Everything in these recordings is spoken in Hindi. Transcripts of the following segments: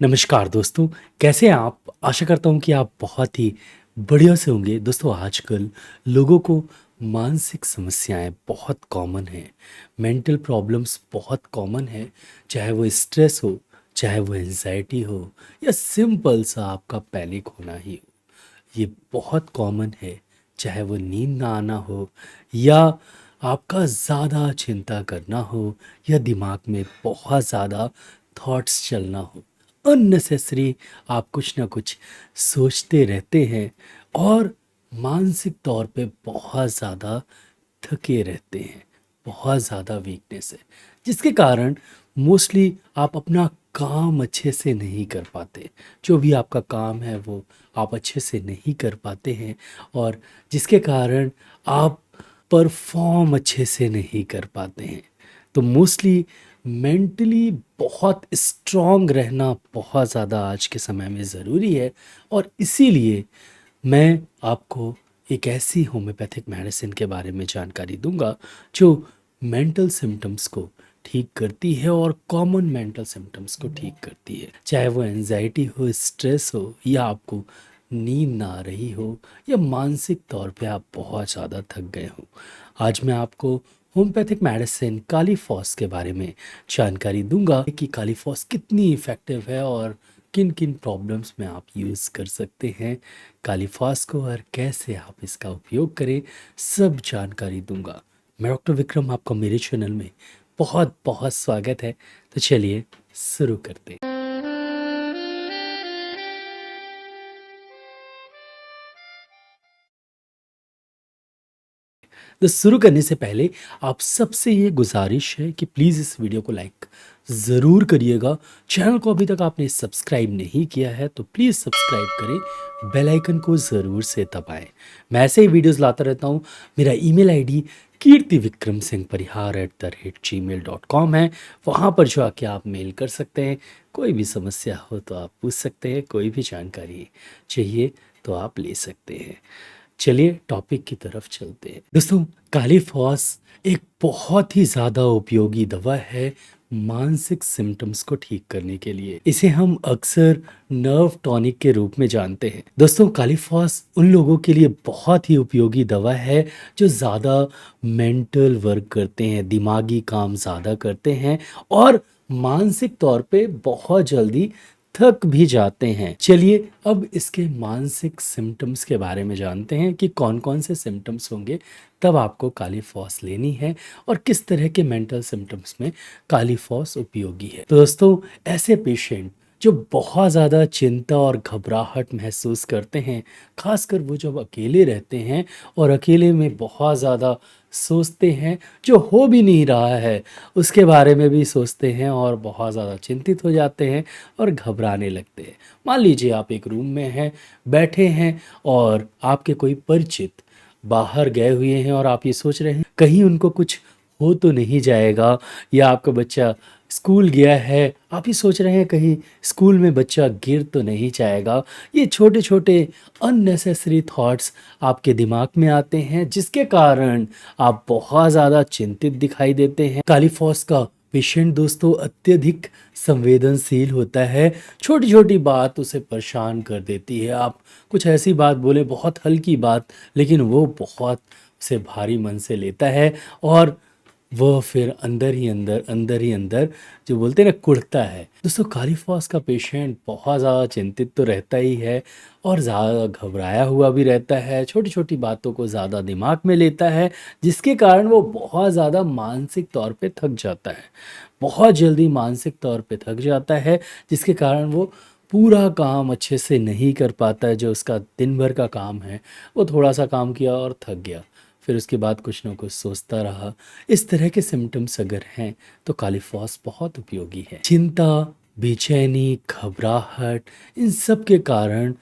नमस्कार दोस्तों, कैसे हैं आप? आशा करता हूँ कि आप बहुत ही बढ़िया से होंगे। दोस्तों आजकल लोगों को मानसिक समस्याएँ बहुत कॉमन हैं, मेंटल प्रॉब्लम्स बहुत कॉमन है, चाहे वो स्ट्रेस हो, चाहे वो एंग्ज़ायटी हो या सिंपल सा आपका पैनिक होना ही हो। ये बहुत कॉमन है, चाहे वो नींद ना आना हो या आपका ज़्यादा चिंता करना हो या दिमाग में बहुत ज़्यादा थॉट्स चलना हो। अननेसेसरी आप कुछ ना कुछ सोचते रहते हैं और मानसिक तौर पे बहुत ज़्यादा थके रहते हैं, बहुत ज़्यादा वीकनेस है, जिसके कारण मोस्टली आप अपना काम अच्छे से नहीं कर पाते। जो भी आपका काम है वो आप अच्छे से नहीं कर पाते हैं और जिसके कारण आप परफ़ॉर्म अच्छे से नहीं कर पाते हैं। तो मोस्टली मेंटली बहुत स्ट्रॉन्ग रहना बहुत ज़्यादा आज के समय में ज़रूरी है और इसीलिए मैं आपको एक ऐसी होम्योपैथिक मेडिसिन के बारे में जानकारी दूंगा जो मेंटल सिम्टम्स को ठीक करती है और कॉमन मेंटल सिम्टम्स को ठीक करती है, चाहे वो एंजाइटी हो, स्ट्रेस हो या आपको नींद ना आ रही हो या मानसिक तौर पे आप बहुत ज़्यादा थक गए हो। आज मैं आपको होम्योपैथिक मेडिसिन कालीफॉस के बारे में जानकारी दूंगा कि कालीफॉस कितनी इफ़ेक्टिव है और किन किन प्रॉब्लम्स में आप यूज़ कर सकते हैं कालीफॉस को और कैसे आप इसका उपयोग करें, सब जानकारी दूंगा। मैं डॉक्टर विक्रम, आपका मेरे चैनल में बहुत बहुत स्वागत है। तो चलिए शुरू करते हैं। तो शुरू करने से पहले आप सबसे ये गुजारिश है कि प्लीज़ इस वीडियो को लाइक ज़रूर करिएगा। चैनल को अभी तक आपने सब्सक्राइब नहीं किया है तो प्लीज़ सब्सक्राइब करें, बेल आइकन को ज़रूर से दबाएं। मैं ऐसे ही वीडियोस लाता रहता हूँ। मेरा ईमेल आईडी kirtivikramsinghparihar@gmail.com है। वहाँ पर जो आके आप मेल कर सकते हैं। कोई भी समस्या हो तो आप पूछ सकते हैं, कोई भी जानकारी चाहिए तो आप ले सकते हैं। चलिए टॉपिक की तरफ चलते हैं। दोस्तों कालीफॉस एक बहुत ही ज़्यादा उपयोगी दवा है मानसिक सिम्टम्स को ठीक करने के लिए। इसे हम अक्सर नर्व टॉनिक के रूप में जानते हैं। दोस्तों कालीफॉस उन लोगों के लिए बहुत ही उपयोगी दवा है जो ज़्यादा मेंटल वर्क करते हैं, दिमागी काम ज़्यादा करते हैं और मानसिक तौर पे बहुत जल्दी थक भी जाते हैं। चलिए अब इसके मानसिक सिम्टम्स के बारे में जानते हैं कि कौन-कौन से सिम्टम्स होंगे तब आपको कालीफॉस लेनी है और किस तरह के मेंटल सिम्टम्स में कालीफॉस उपयोगी है। तो दोस्तों ऐसे पेशेंट जो बहुत ज़्यादा चिंता और घबराहट महसूस करते हैं, खासकर वो जब अकेले रहते हैं और अकेले में बहुत ज़्यादा सोचते हैं, जो हो भी नहीं रहा है उसके बारे में भी सोचते हैं और बहुत ज़्यादा चिंतित हो जाते हैं और घबराने लगते हैं। मान लीजिए आप एक रूम में हैं, बैठे हैं और आपके कोई परिचित बाहर गए हुए हैं और आप ये सोच रहे हैं कहीं उनको कुछ हो तो नहीं जाएगा या आपका बच्चा स्कूल गया है, आप ये सोच रहे हैं कहीं स्कूल में बच्चा गिर तो नहीं जाएगा। ये छोटे-छोटे अननेसेसरी थॉट्स आपके दिमाग में आते हैं जिसके कारण आप बहुत ज़्यादा चिंतित दिखाई देते हैं। कालीफॉस का पेशेंट दोस्तों अत्यधिक संवेदनशील होता है, छोटी-छोटी बात उसे परेशान कर देती है। आप कुछ ऐसी बात बोले, बहुत हल्की बात, लेकिन वो बहुत उसे भारी मन से लेता है और वो फिर अंदर ही अंदर जो बोलते हैं ना कुढ़ता है। दोस्तों कालीफॉस का पेशेंट बहुत ज़्यादा चिंतित तो रहता ही है और ज़्यादा घबराया हुआ भी रहता है, छोटी-छोटी बातों को ज़्यादा दिमाग में लेता है, जिसके कारण वो बहुत ज़्यादा मानसिक तौर पे थक जाता है। बहुत जल्दी मानसिक तौर पे थक जाता है, जिसके कारण वो पूरा काम अच्छे से नहीं कर पाता है, जो उसका दिन भर का काम है, वो थोड़ा-सा काम किया और थक गया। फिर उसके बाद कुछ ना कुछ सोचता रहा। इस तरह के सिम्टम्स अगर हैं तो कालीफॉस बहुत उपयोगी है। चिंता, बेचैनी, घबराहट, इन सब के कारण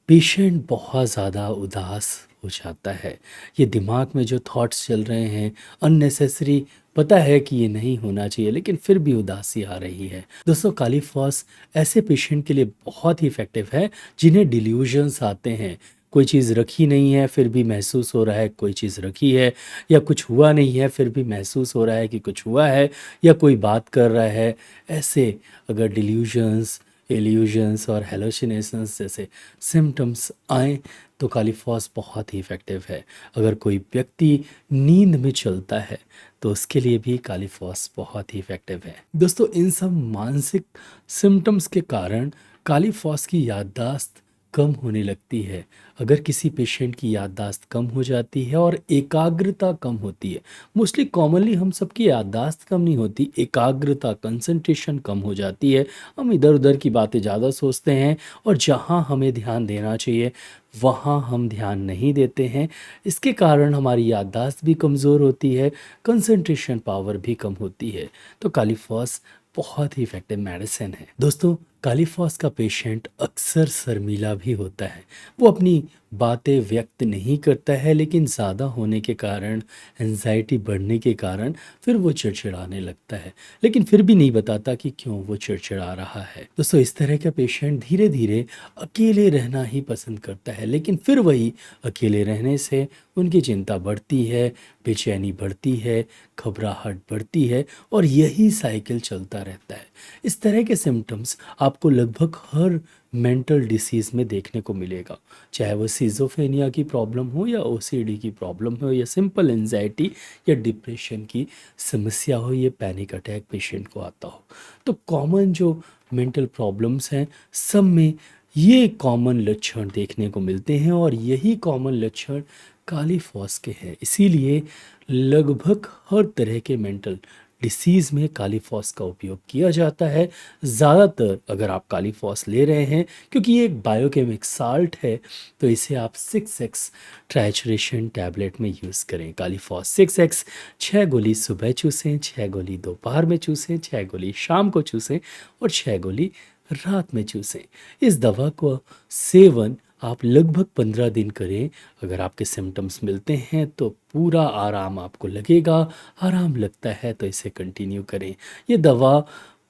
पेशेंट बहुत ज़्यादा उदास हो जाता है। ये दिमाग में जो थॉट्स चल रहे हैं अननेसेसरी, पता है कि ये नहीं होना चाहिए लेकिन फिर भी उदासी आ रही है। दोस्तों कालीफॉस ऐसे पेशेंट के लिए बहुत ही इफ़ेक्टिव है जिन्हें डिल्यूजन्स आते हैं। कोई चीज़ रखी नहीं है फिर भी महसूस हो रहा है कोई चीज़ रखी है, या कुछ हुआ नहीं है फिर भी महसूस हो रहा है कि कुछ हुआ है, या कोई बात कर रहा है। ऐसे अगर डिल्यूजन्स इल्यूजन्स और हेलोसिनेशंस जैसे सिम्टम्स आए तो कालीफॉस बहुत ही इफ़ेक्टिव है। अगर कोई व्यक्ति नींद में चलता है तो उसके लिए भी कालीफॉस बहुत ही इफ़ेक्टिव है। दोस्तों, इन सब मानसिक सिम्टम्स के कारण कालीफॉस की याददाश्त कम होने लगती है। अगर किसी पेशेंट की याददाश्त कम हो जाती है और एकाग्रता कम होती है, मोस्टली कॉमनली हम सबकी याददाश्त कम नहीं होती, एकाग्रता कंसंट्रेशन कम हो जाती है। हम इधर उधर की बातें ज़्यादा सोचते हैं और जहाँ हमें ध्यान देना चाहिए वहाँ हम ध्यान नहीं देते हैं। इसके कारण हमारी याददाश्त भी कमज़ोर होती है, कंसंट्रेशन पावर भी कम होती है। तो कालीफॉस बहुत ही इफ़ेक्टिव मेडिसिन है। दोस्तों, कालीफॉस का पेशेंट अक्सर शर्मीला भी होता है। वो अपनी बातें व्यक्त नहीं करता है, लेकिन ज़्यादा होने के कारण, एंजाइटी बढ़ने के कारण फिर वो चिड़चिड़ाने लगता है, लेकिन फिर भी नहीं बताता कि क्यों वो चिड़चिड़ा रहा है। दोस्तों, इस तरह का पेशेंट धीरे धीरे अकेले रहना ही पसंद करता है, लेकिन फिर वही अकेले रहने से उनकी चिंता बढ़ती है, बेचैनी बढ़ती है, घबराहट बढ़ती है और यही साइकिल चलता रहता है। इस तरह के सिम्टम्स आपको लगभग हर मेंटल डिसीज़ में देखने को मिलेगा, चाहे वो सिजोफ्रेनिया की प्रॉब्लम हो या ओसीडी की प्रॉब्लम हो या सिंपल एंजाइटी या डिप्रेशन की समस्या हो, ये पैनिक अटैक पेशेंट को आता हो। तो कॉमन जो मेंटल प्रॉब्लम्स हैं, सब में ये कॉमन लक्षण देखने को मिलते हैं और यही कॉमन लक्षण कालीफॉस के हैं। इसीलिए लगभग हर तरह के मेंटल डिसीज़ में कालीफॉस का उपयोग किया जाता है। ज़्यादातर अगर आप कालीफॉस ले रहे हैं, क्योंकि ये एक बायोकेमिक साल्ट है, तो इसे आप 6x ट्राइचरेशन टैबलेट में यूज़ करें। कालीफॉस 6x 6 गोली सुबह चूसें, 6 गोली दोपहर में चूसें, 6 गोली शाम को चूसें और 6 गोली रात में चूसें। इस दवा को सेवन आप लगभग 15 दिन करें। अगर आपके सिम्टम्स मिलते हैं तो पूरा आराम आपको लगेगा। आराम लगता है तो इसे कंटिन्यू करें। ये दवा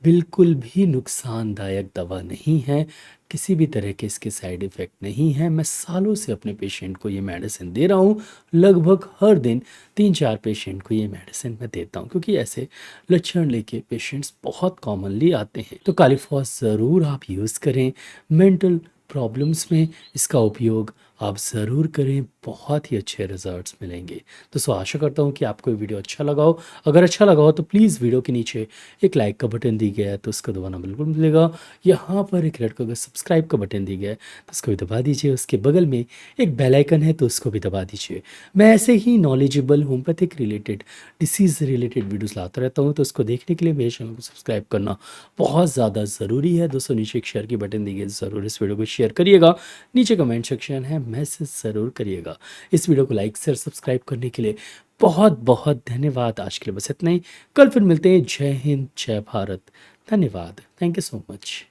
बिल्कुल भी नुकसानदायक दवा नहीं है, किसी भी तरह के इसके साइड इफ़ेक्ट नहीं है। मैं सालों से अपने पेशेंट को ये मेडिसिन दे रहा हूँ, लगभग हर दिन 3-4 पेशेंट को ये मेडिसिन मैं देता हूँ, क्योंकि ऐसे लक्षण लेके पेशेंट्स बहुत कॉमनली आते हैं। तो कालीफॉस ज़रूर आप यूज़ करें। मेंटल प्रॉब्लम्स में इसका उपयोग आप ज़रूर करें, बहुत ही अच्छे रिजल्ट्स मिलेंगे। दोस्तों, आशा करता हूँ कि आपको ये वीडियो अच्छा लगा हो। अगर अच्छा लगा हो तो प्लीज़ वीडियो के नीचे एक लाइक का बटन दी गया है तो उसको दबाना बिल्कुल मिलेगा। यहाँ पर एक रेड कलर का सब्सक्राइब का बटन दी गया है तो उसको भी दबा दीजिए। उसके बगल में एक बेल आइकन है तो उसको भी दबा दीजिए। मैं ऐसे ही knowledgeable homeopathic related, disease related videos लाता रहता हूँ, तो उसको देखने के लिए मेरे चैनल को सब्सक्राइब करना बहुत ज़्यादा ज़रूरी है। दोस्तों, नीचे एक शेयर की बटन दी गई है, ज़रूर इस वीडियो को शेयर करिएगा। नीचे कमेंट सेक्शन है, मैसेज ज़रूर करिएगा। इस वीडियो को लाइक शेयर सब्सक्राइब करने के लिए बहुत बहुत धन्यवाद। आज के लिए बस इतना ही। कल फिर मिलते हैं। जय हिंद, जय भारत। धन्यवाद। Thank you so much.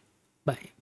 Bye.